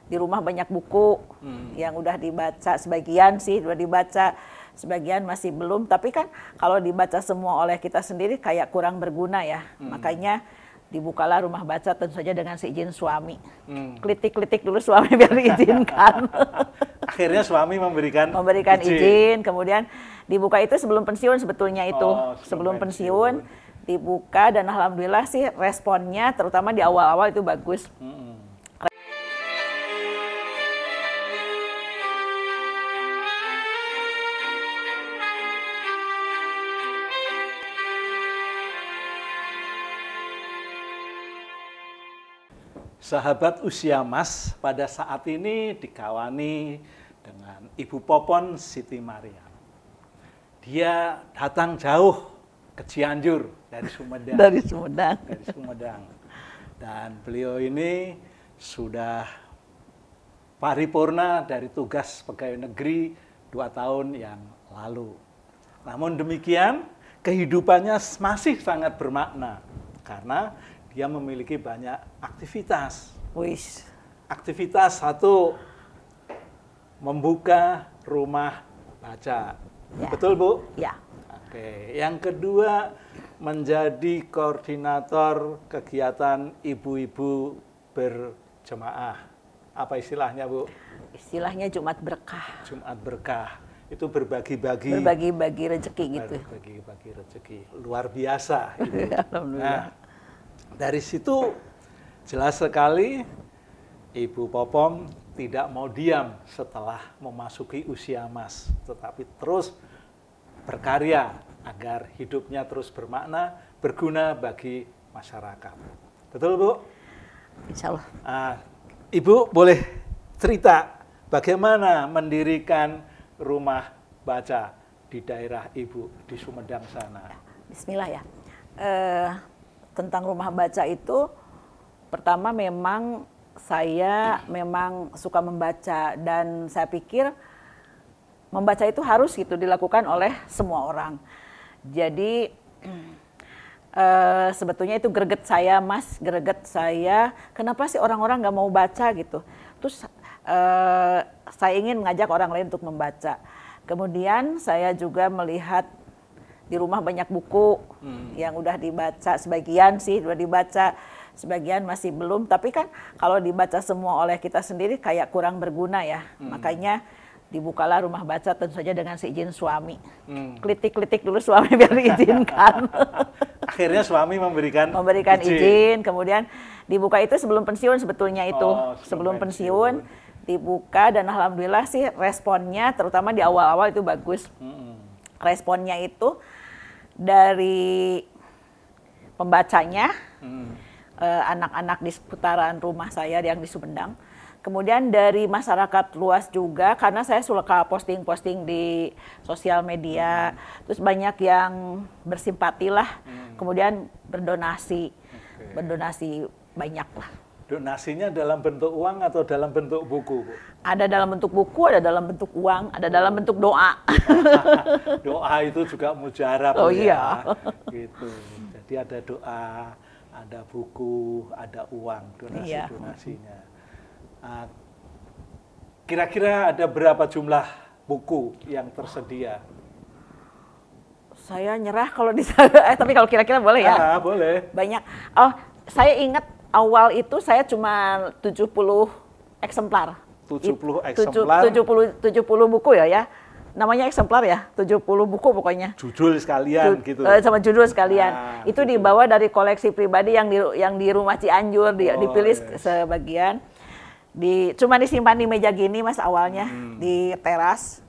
di rumah banyak buku yang udah dibaca, sebagian sih udah dibaca, sebagian masih belum. Tapi kan kalau dibaca semua oleh kita sendiri kayak kurang berguna ya. Makanya dibukalah rumah baca, tentu saja dengan seizin suami. Klitik-klitik dulu suami biar diizinkan. Akhirnya suami memberikan izin. Kemudian dibuka itu sebelum pensiun sebetulnya itu. Sebelum pensiun dibuka, dan alhamdulillah sih responnya terutama di awal-awal itu bagus. Sahabat Usia Mas pada saat ini dikawani dengan Ibu Popon Siti Mariam. Dia datang jauh ke Cianjur dari Sumedang. Dari Sumedang. Dari Sumedang. Dan beliau ini sudah paripurna dari tugas pegawai negeri 2 tahun yang lalu. Namun demikian, kehidupannya masih sangat bermakna karena dia memiliki banyak aktivitas. Aktivitas satu, membuka rumah baca. Ya. Betul, Bu? Ya. Oke. Yang kedua, menjadi koordinator kegiatan ibu-ibu berjemaah. Apa istilahnya, Bu? Istilahnya Jumat Berkah. Jumat Berkah. Itu berbagi-bagi. Berbagi-bagi rezeki gitu. Berbagi-bagi rezeki. Luar biasa. Itu. Alhamdulillah. Nah, dari situ jelas sekali Ibu Popon tidak mau diam setelah memasuki usia emas, tetapi terus berkarya agar hidupnya terus bermakna, berguna bagi masyarakat. Betul, Bu? Insya Allah. Ibu boleh cerita bagaimana mendirikan rumah baca di daerah Ibu, di Sumedang sana? Bismillah ya. Tentang rumah baca itu, pertama memang saya suka membaca, dan saya pikir membaca itu harus gitu dilakukan oleh semua orang. Jadi sebetulnya itu greget saya, Mas, greget saya. Kenapa sih orang-orang nggak mau baca gitu? Terus saya ingin mengajak orang lain untuk membaca. Kemudian saya juga melihat di rumah banyak buku yang udah dibaca, sebagian sih udah dibaca, sebagian masih belum. Tapi kan kalau dibaca semua oleh kita sendiri kayak kurang berguna ya. Makanya dibukalah rumah baca, tentu saja dengan seizin suami. Klitik-klitik dulu suami biar diizinkan. Akhirnya suami memberikan izin. Kemudian dibuka itu sebelum pensiun sebetulnya itu. Sebelum pensiun dibuka, dan alhamdulillah sih responnya terutama di awal-awal itu bagus. Responnya itu dari pembacanya, anak-anak di seputaran rumah saya yang di Sumedang. Kemudian dari masyarakat luas juga, karena saya suka posting-posting di sosial media. Terus banyak yang bersimpati lah, kemudian berdonasi. Berdonasi banyak lah. Donasinya dalam bentuk uang atau dalam bentuk buku, Bu? Ada dalam bentuk buku, ada dalam bentuk uang, ada dalam bentuk doa. Doa itu juga mujarab. Oh iya. Gitu. Jadi ada doa, ada buku, ada uang, donasi-donasinya. Kira-kira ada berapa jumlah buku yang tersedia? Saya nyerah kalau di sana, tapi kalau kira-kira boleh ya? Boleh. Banyak. Oh, saya ingat awal itu saya cuma 70 eksemplar. 70 eksemplar? 70 buku ya. Namanya eksemplar ya, 70 buku pokoknya. Judul sekalian gitu. Sama judul sekalian. Itu judul. Dibawa dari koleksi pribadi yang di rumah Cianjur, dipilih sebagian. Cuma disimpan di meja gini, Mas, awalnya di teras.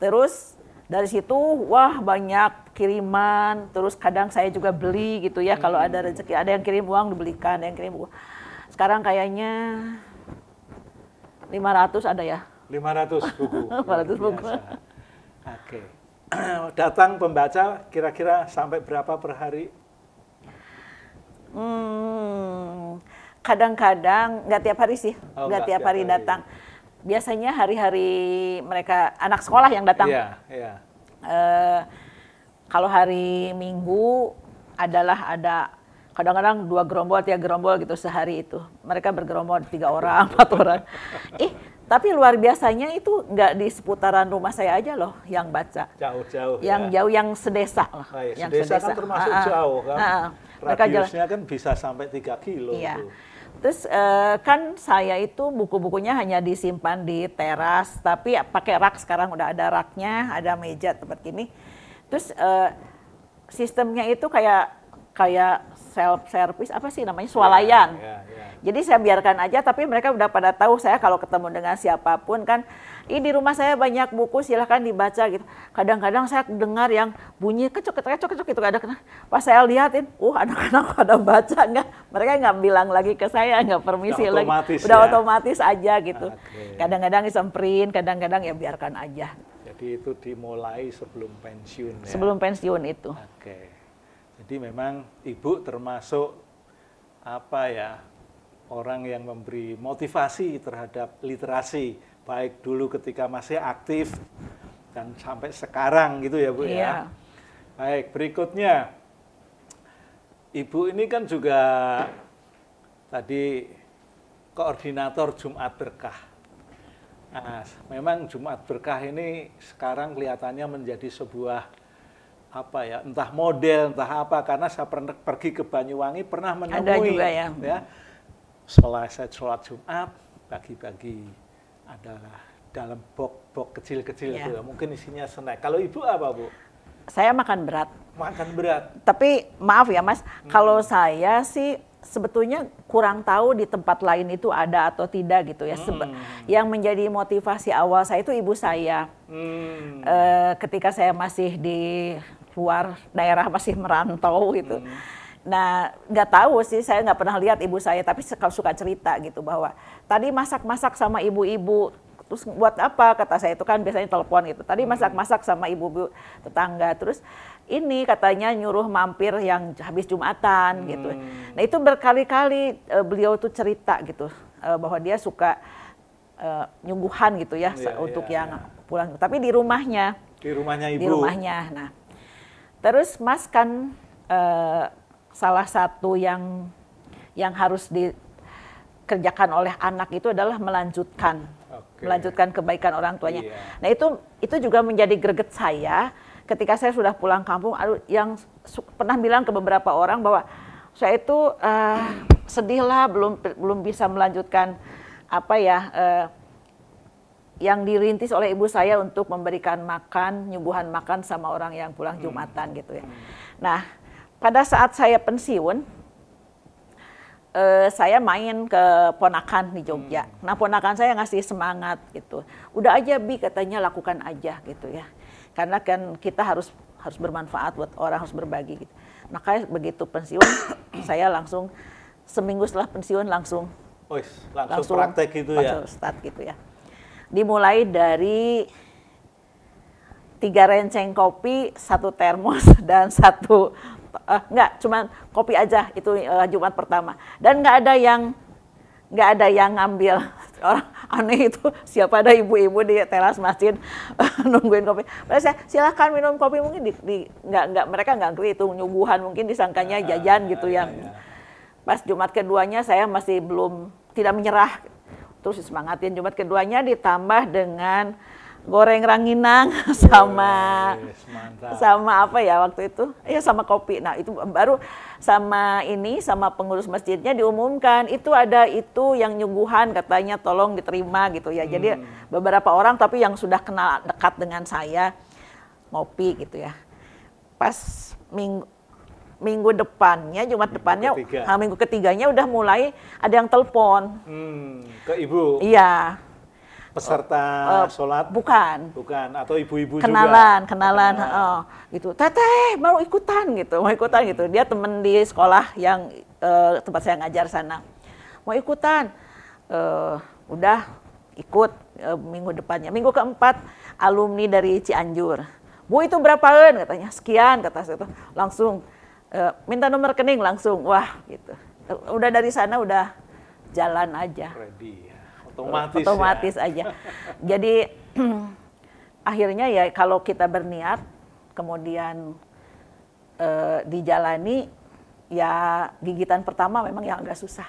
Terus dari situ wah banyak kiriman, terus kadang saya juga beli gitu ya, kalau ada rezeki, ada yang kirim uang dibelikan, ada yang kirim uang. Sekarang kayaknya 500 ada ya. 500 buku. 500 buku. Oke. Datang pembaca kira-kira sampai berapa per hari? Kadang-kadang nggak tiap hari sih, nggak tiap hari datang. Biasanya hari-hari mereka anak sekolah yang datang. Iya. Kalau hari Minggu ada kadang-kadang 2 gerombol, 3 gerombol gitu sehari itu. Mereka bergerombol 3 orang, 4 orang. Tapi luar biasanya itu nggak di seputaran rumah saya aja loh yang baca. Jauh-jauh Yang ya. jauh, yang sedesa lah. Yang sedesa kan termasuk jauh kan. Radiusnya kan bisa sampai 3 kilo. Iya. Tuh. Terus kan saya itu buku-bukunya hanya disimpan di teras, tapi pakai rak, sekarang udah ada raknya, ada meja tempat gini. Terus sistemnya itu kayak self service, apa sih namanya, swalayan. Jadi saya biarkan aja, tapi mereka udah pada tahu saya kalau ketemu dengan siapapun kan, di rumah saya banyak buku, silahkan dibaca gitu. Kadang-kadang saya dengar yang bunyi kecok gitu, ada pas saya lihatin, anak-anak pada baca nggak, mereka nggak bilang lagi ke saya, nggak permisi udah lagi, udah otomatis aja gitu. Kadang-kadang disemperin, kadang-kadang ya biarkan aja. Jadi itu dimulai sebelum pensiun ya? Sebelum pensiun itu. Jadi memang Ibu termasuk orang yang memberi motivasi terhadap literasi, baik dulu ketika masih aktif dan sampai sekarang gitu ya Bu ya. Baik, berikutnya Ibu ini kan juga tadi koordinator Jumat Berkah. Nah, memang Jumat Berkah ini sekarang kelihatannya menjadi sebuah entah model, entah apa, karena saya pernah pergi ke Banyuwangi, pernah menemui, ada juga ya. Selesai sholat Jumat, bagi-bagi adalah dalam box kecil-kecil itu, mungkin isinya snack. Kalau Ibu apa Bu? Saya makan berat. Makan berat. Tapi maaf ya Mas, kalau saya sih sebetulnya kurang tahu di tempat lain itu ada atau tidak gitu ya. Yang menjadi motivasi awal saya itu ibu saya. Ketika saya masih di luar daerah, masih merantau gitu. Nah, nggak tahu sih, saya nggak pernah lihat ibu saya, tapi kalau suka cerita gitu bahwa tadi masak-masak sama ibu-ibu, terus buat apa, kata saya itu kan biasanya telepon gitu, tadi masak-masak sama ibu-ibu tetangga, terus ini katanya nyuruh mampir yang habis Jumatan gitu. Nah itu berkali-kali beliau tuh cerita gitu, bahwa dia suka nyungguhan gitu ya, untuk yang pulang, tapi di rumahnya. Di rumahnya Ibu? Di rumahnya. Nah, terus Mas kan salah satu yang harus dikerjakan oleh anak itu adalah melanjutkan kebaikan orang tuanya. Nah itu juga menjadi greget saya ketika saya sudah pulang kampung. Yang pernah bilang ke beberapa orang bahwa saya itu sedih lah, belum bisa melanjutkan yang dirintis oleh ibu saya untuk memberikan makan, nyuguhan makan sama orang yang pulang Jumatan gitu ya. Nah, pada saat saya pensiun, saya main ke ponakan di Jogja. Nah, ponakan saya ngasih semangat gitu. Udah aja Bi, katanya lakukan aja gitu ya. Karena kan kita harus bermanfaat buat orang, harus berbagi gitu. Makanya begitu pensiun, saya langsung seminggu setelah pensiun langsung praktek gitu ya. Start gitu ya. Dimulai dari 3 renceng kopi, 1 termos dan 1 cuman kopi aja itu Jumat pertama, dan nggak ada yang ngambil. Orang aneh itu, siapa ada ibu-ibu di teras masjid nungguin kopi. Padahal saya silahkan minum kopi, mungkin mereka nggak ngerti itu nyuguhan, mungkin disangkanya jajan gitu yang. Pas Jumat keduanya saya masih tidak menyerah, terus semangatin. Jumat keduanya ditambah dengan goreng ranginang sama waktu itu sama kopi. Nah itu baru sama pengurus masjidnya diumumkan itu ada itu yang nyuguhan, katanya tolong diterima gitu ya. Jadi beberapa orang tapi yang sudah kenal dekat dengan saya ngopi gitu ya. Pas minggu depannya, Jumat depannya, minggu ketiganya udah mulai ada yang telepon ke Ibu. Iya. Peserta sholat? Bukan, atau ibu-ibu kenalan, gitu. Teteh mau ikutan gitu. Dia temen di sekolah yang tempat saya ngajar sana. Mau ikutan, udah ikut minggu depannya. Minggu keempat alumni dari Cianjur. Bu itu berapaan? Katanya sekian, kata saya itu. Langsung minta nomor rekening langsung, wah gitu. Udah dari sana udah jalan aja. Ready. Otomatis aja. Jadi akhirnya ya kalau kita berniat kemudian dijalani, ya gigitan pertama memang yang agak susah.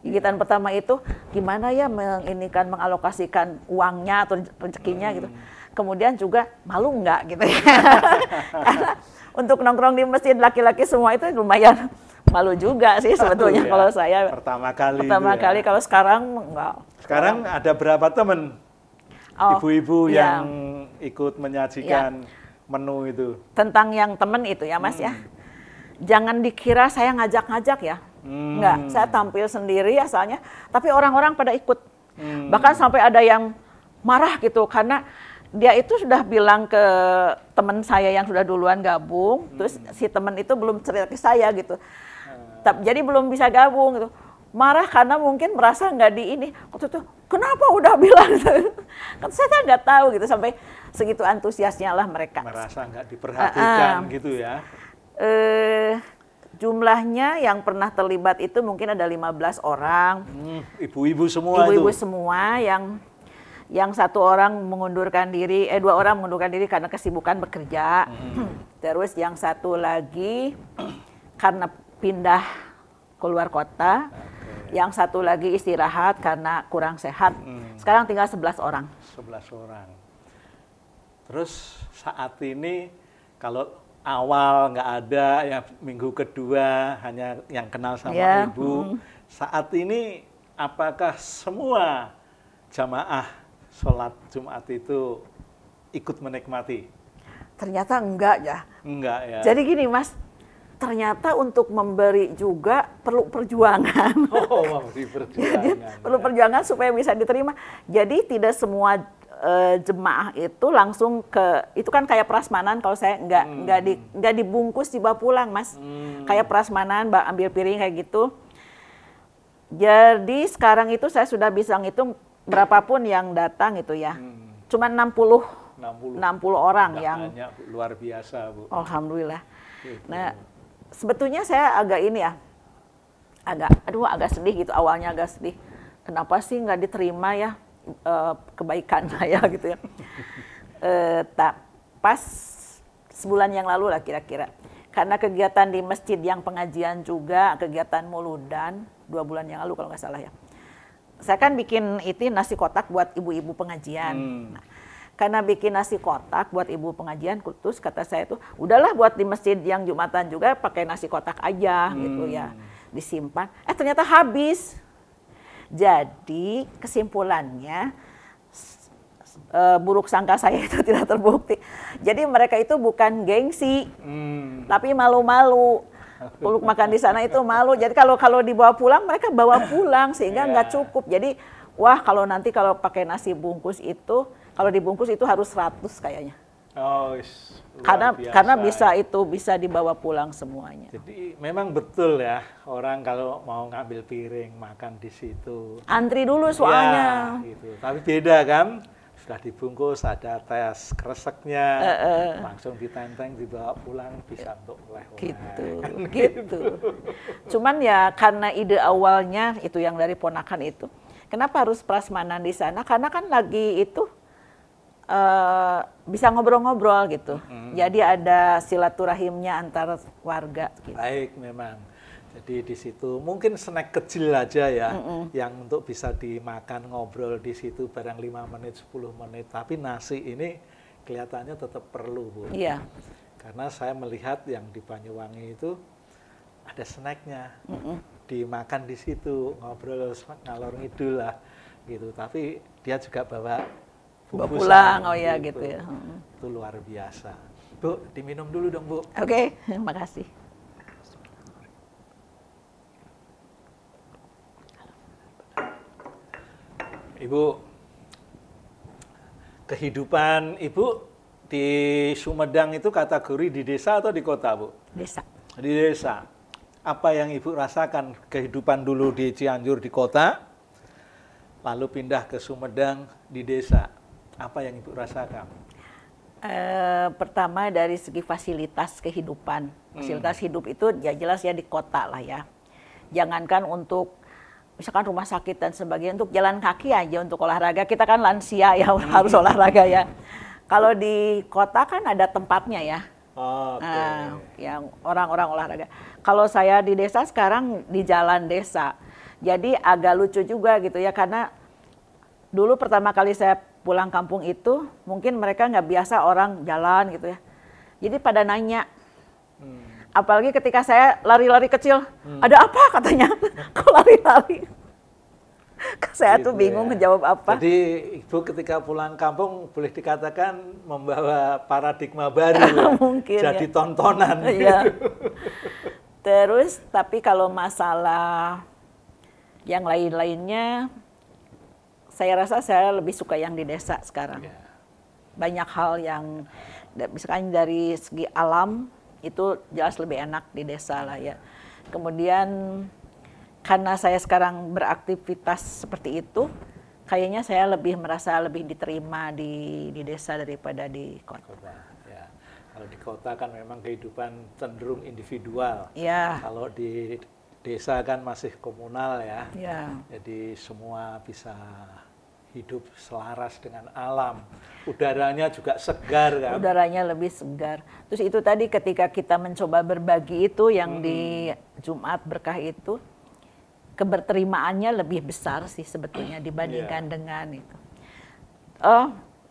Gigitan pertama itu gimana ya mengalokasikan uangnya atau rezekinya gitu. Kemudian juga malu nggak gitu ya. Karena untuk nongkrong di masjid laki-laki semua itu lumayan malu juga sih sebetulnya kalau saya. Pertama kali. Kalau sekarang enggak. Sekarang ada berapa teman ibu-ibu yang ikut menyajikan menu itu? Tentang yang temen itu ya Mas ya. Jangan dikira saya ngajak-ngajak ya. Enggak, saya tampil sendiri asalnya, tapi orang-orang pada ikut. Bahkan sampai ada yang marah gitu, karena dia itu sudah bilang ke teman saya yang sudah duluan gabung, terus si teman itu belum cerita ke saya gitu. Jadi belum bisa gabung gitu. Marah karena mungkin merasa nggak di ini. Waktu itu, kenapa udah bilang? Kan saya nggak tahu gitu, sampai segitu antusiasnya lah mereka. Merasa nggak diperhatikan gitu ya. Jumlahnya yang pernah terlibat itu mungkin ada 15 orang. Ibu-ibu semua Ibu-ibu semua yang satu orang mengundurkan diri, 2 orang mengundurkan diri karena kesibukan bekerja. Terus yang satu lagi karena pindah keluar kota. Yang satu lagi istirahat karena kurang sehat. Sekarang tinggal 11 orang. 11 orang. Terus saat ini kalau awal nggak ada, yang minggu kedua hanya yang kenal sama ibu. Saat ini apakah semua jamaah sholat Jumat itu ikut menikmati? Ternyata enggak ya. Enggak ya. Jadi gini Mas, ternyata untuk memberi juga perlu perjuangan. Jadi perlu perjuangan supaya bisa diterima. Jadi tidak semua jemaah itu langsung itu kan kayak prasmanan. Kalau saya nggak dibungkus dibawa pulang Mas, kayak prasmanan ambil piring kayak gitu. Jadi sekarang itu saya sudah bisa ngitung berapapun yang datang itu ya, cuma 60 orang. Yang banyak, luar biasa Bu. Alhamdulillah gitu. Nah sebetulnya saya agak ini ya, agak sedih gitu, awalnya agak sedih, kenapa sih nggak diterima ya kebaikan saya gitu ya. Pas sebulan yang lalu lah kira-kira, karena kegiatan di masjid yang pengajian juga, kegiatan muludan 2 bulan yang lalu kalau nggak salah ya. Saya kan bikin nasi kotak buat ibu-ibu pengajian. Nah, karena bikin nasi kotak buat ibu pengajian, terus kata saya tuh, udahlah buat di masjid yang Jumatan juga pakai nasi kotak aja gitu ya, disimpan. Ternyata habis. Jadi kesimpulannya buruk sangka saya itu tidak terbukti. Jadi mereka itu bukan gengsi, tapi malu-malu. Peluk makan di sana itu malu. Jadi kalau dibawa pulang, mereka bawa pulang sehingga nggak cukup. Jadi wah kalau pakai nasi bungkus itu, kalau dibungkus itu harus 100 kayaknya. Karena bisa dibawa pulang semuanya. Jadi memang betul ya, orang kalau mau ngambil piring makan di situ antri dulu soalnya. Ya, gitu. Tapi beda kan, sudah dibungkus, ada tes kreseknya, langsung ditenteng dibawa pulang bisa untuk oleh-oleh. Gitu. Cuman ya karena ide awalnya itu yang dari ponakan itu, kenapa harus prasmanan di sana? Karena kan lagi itu bisa ngobrol-ngobrol gitu. Jadi ada silaturahimnya antar warga. Gitu. Baik, memang. Jadi di situ mungkin snack kecil aja ya, yang untuk bisa dimakan ngobrol di situ barang 5 menit, 10 menit. Tapi nasi ini kelihatannya tetap perlu, Bu. Iya. Karena saya melihat yang di Banyuwangi itu ada snacknya, dimakan di situ, ngobrol ngalor ngidul lah, gitu. Tapi dia juga bawa pulang, gitu ya. Itu luar biasa. Bu, diminum dulu dong, Bu. Oke, makasih. Ibu, kehidupan Ibu di Sumedang itu kategori di desa atau di kota, Bu? Desa. Di desa. Apa yang Ibu rasakan kehidupan dulu di Cianjur di kota, lalu pindah ke Sumedang di desa? Apa yang Ibu rasakan? Pertama dari segi fasilitas kehidupan. Fasilitas hidup itu ya jelas ya di kota lah ya. Jangankan untuk misalkan rumah sakit dan sebagainya, untuk jalan kaki aja, untuk olahraga. Kita kan lansia ya, harus olahraga ya. Kalau di kota kan ada tempatnya ya. Nah, yang orang-orang olahraga. Kalau saya di desa sekarang di jalan desa. Jadi agak lucu juga gitu ya, karena dulu pertama kali saya pulang kampung itu, mungkin mereka nggak biasa orang jalan gitu ya. Jadi pada nanya, apalagi ketika saya lari-lari kecil, ada apa katanya, kok lari-lari? Saya tuh bingung ngejawab apa. Jadi Ibu ketika pulang kampung boleh dikatakan membawa paradigma baru ya? Mungkin jadi ya. tontonan. Iya. Terus tapi kalau masalah yang lain-lainnya, saya rasa saya lebih suka yang di desa sekarang. Ya. Banyak hal yang, misalkan dari segi alam, itu jelas lebih enak di desa lah ya. Kemudian karena saya sekarang beraktivitas seperti itu, kayaknya saya merasa lebih diterima di desa daripada di kota. Ya. Kalau di kota kan memang kehidupan cenderung individual. Ya. Kalau di desa kan masih komunal ya. Ya. Jadi semua bisa hidup selaras dengan alam. Udaranya juga segar kan. Udaranya lebih segar. Terus itu tadi ketika kita mencoba berbagi itu yang di Jumat Berkah itu, keberterimaannya lebih besar sih sebetulnya dibandingkan dengan itu.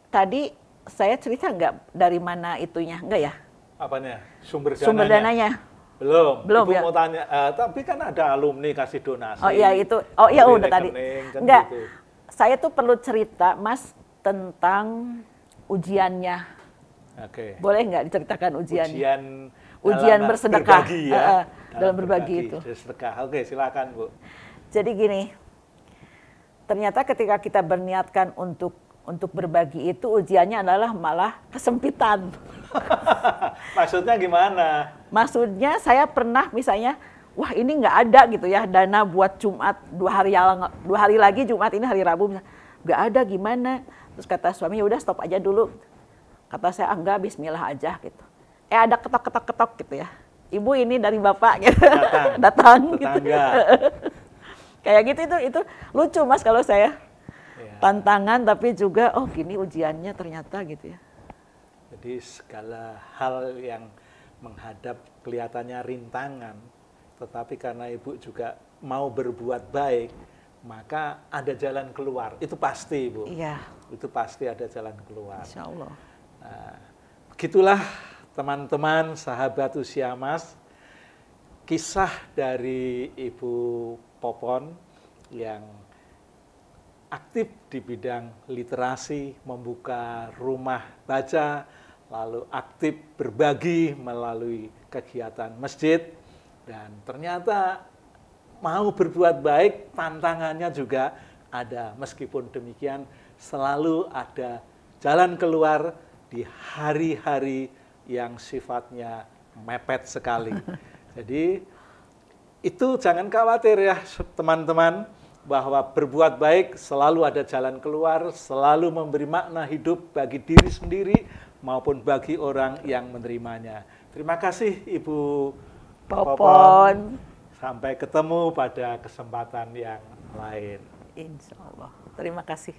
Tadi saya cerita nggak dari mana itunya, nggak ya? Apanya? Sumber dananya? Sumber dananya. Belum Belum Ibu ya? mau tanya, tapi kan ada alumni kasih donasi. Oh iya itu, oh iya udah tadi. Kan Enggak, gitu. saya tuh perlu cerita Mas tentang ujiannya. Oke. Boleh nggak diceritakan ujiannya? Ujian bersedekah. berbagi ya. Dalam berbagi itu. Bersedekah. Oke, silakan Bu. Jadi gini, ternyata ketika kita berniatkan untuk berbagi itu, ujiannya adalah malah kesempitan. Maksudnya gimana? Maksudnya saya pernah misalnya, wah ini nggak ada gitu ya dana buat Jumat 2 hari lagi Jumat ini hari Rabu, nggak ada gimana? Terus kata suami, ya udah stop aja dulu. Kata saya, enggak, Bismillah aja gitu. Ada ketok-ketok gitu ya. Ibu ini dari Bapak gitu. Datang gitu. Kayak gitu itu lucu Mas kalau saya. Ya. Tantangan tapi juga oh gini ujiannya ternyata gitu ya. Jadi segala hal yang menghadap kelihatannya rintangan, tetapi karena Ibu juga mau berbuat baik, maka ada jalan keluar. Itu pasti, Bu. Iya. Itu pasti ada jalan keluar. Insya Allah. Nah, begitulah teman-teman sahabat usia Mas, kisah dari Ibu Popon yang aktif di bidang literasi, membuka rumah baca, lalu aktif berbagi melalui kegiatan masjid, dan ternyata mau berbuat baik, tantangannya juga ada. Meskipun demikian, selalu ada jalan keluar di hari-hari yang sifatnya mepet sekali. Jadi itu jangan khawatir ya teman-teman, bahwa berbuat baik selalu ada jalan keluar, selalu memberi makna hidup bagi diri sendiri maupun bagi orang yang menerimanya. Terima kasih Ibu Popon. Sampai ketemu pada kesempatan yang lain. Insya Allah. Terima kasih.